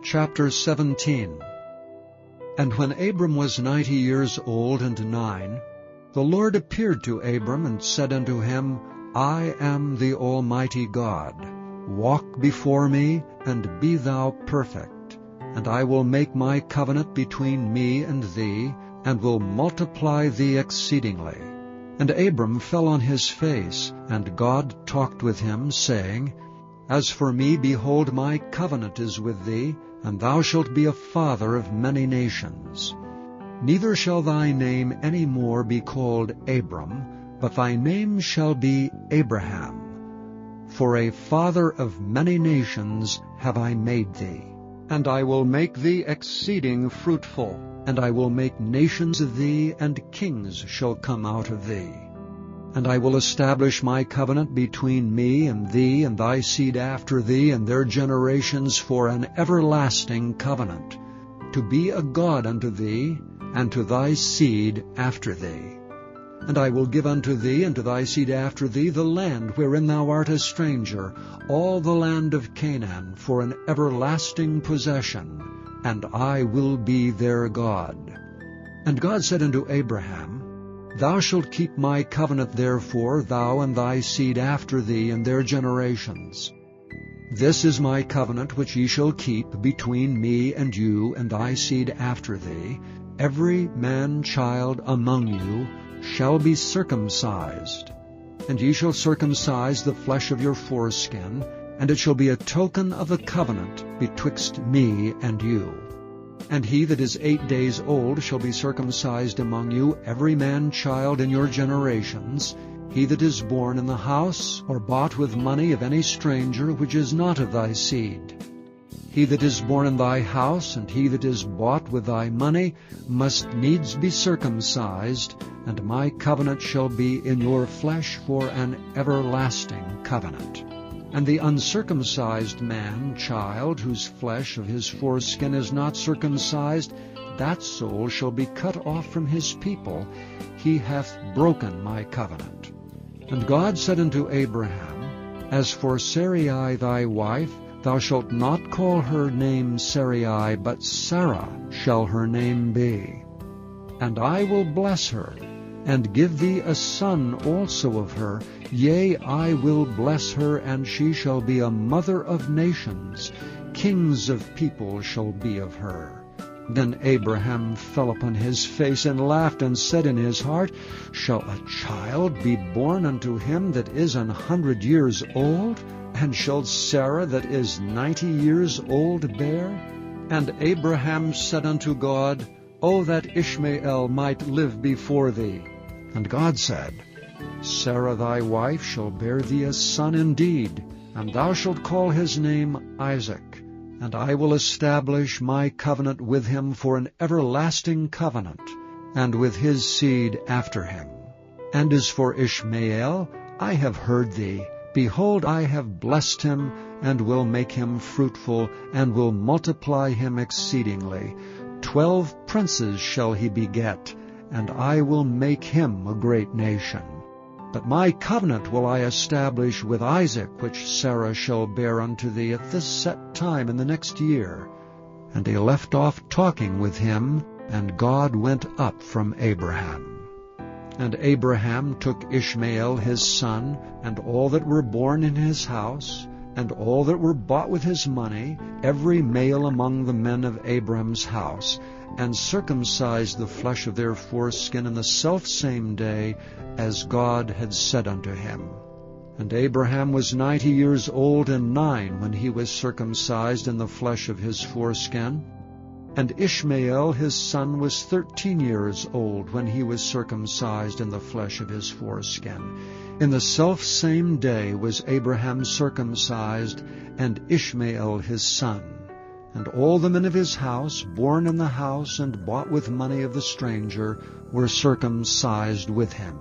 Chapter 17. And when Abram was 90 years old and 9, the Lord appeared to Abram and said unto him, I am the Almighty God. Walk before me, and be thou perfect. And I will make my covenant between me and thee, and will multiply thee exceedingly. And Abram fell on his face, and God talked with him, saying, As for me, behold, my covenant is with thee, and thou shalt be a father of many nations. Neither shall thy name any more be called Abram, but thy name shall be Abraham. For a father of many nations have I made thee. And I will make thee exceeding fruitful, and I will make nations of thee, and kings shall come out of thee. And I will establish my covenant between me and thee and thy seed after thee and their generations for an everlasting covenant, to be a God unto thee, and to thy seed after thee. And I will give unto thee and to thy seed after thee the land wherein thou art a stranger, all the land of Canaan, for an everlasting possession, and I will be their God. And God said unto Abraham, Thou shalt keep my covenant therefore, thou and thy seed after thee and their generations. This is my covenant which ye shall keep between me and you and thy seed after thee. Every man-child among you shall be circumcised. And ye shall circumcise the flesh of your foreskin, and it shall be a token of the covenant betwixt me and you. And he that is 8 days old shall be circumcised among you, every man-child in your generations, he that is born in the house or bought with money of any stranger which is not of thy seed. He that is born in thy house, and he that is bought with thy money, must needs be circumcised, and my covenant shall be in your flesh for an everlasting covenant. And the uncircumcised man-child, whose flesh of his foreskin is not circumcised, that soul shall be cut off from his people. He hath broken my covenant. And God said unto Abraham, As for Sarai thy wife, thou shalt not call her name Sarai, but Sarah shall her name be. And I will bless her, and give thee a son also of her. Yea, I will bless her, and she shall be a mother of nations. Kings of people shall be of her. Then Abraham fell upon his face and laughed, and said in his heart, Shall a child be born unto him that is 100 years old? And shall Sarah that is 90 years old bear? And Abraham said unto God, O that Ishmael might live before thee. And God said, Sarah thy wife shall bear thee a son indeed, and thou shalt call his name Isaac. And I will establish my covenant with him for an everlasting covenant, and with his seed after him. And as for Ishmael, I have heard thee. Behold, I have blessed him, and will make him fruitful, and will multiply him exceedingly. 12 princes shall he beget, and I will make him a great nation. But my covenant will I establish with Isaac, which Sarah shall bear unto thee at this set time in the next year. And he left off talking with him, and God went up from Abraham. And Abraham took Ishmael his son, and all that were born in his house, and all that were bought with his money, every male among the men of Abram's house, and circumcised the flesh of their foreskin in the selfsame day, as God had said unto him. And Abraham was 90 years old and 9 when he was circumcised in the flesh of his foreskin. And Ishmael his son was 13 years old when he was circumcised in the flesh of his foreskin. In the selfsame day was Abraham circumcised, and Ishmael his son. And all the men of his house, born in the house and bought with money of the stranger, were circumcised with him.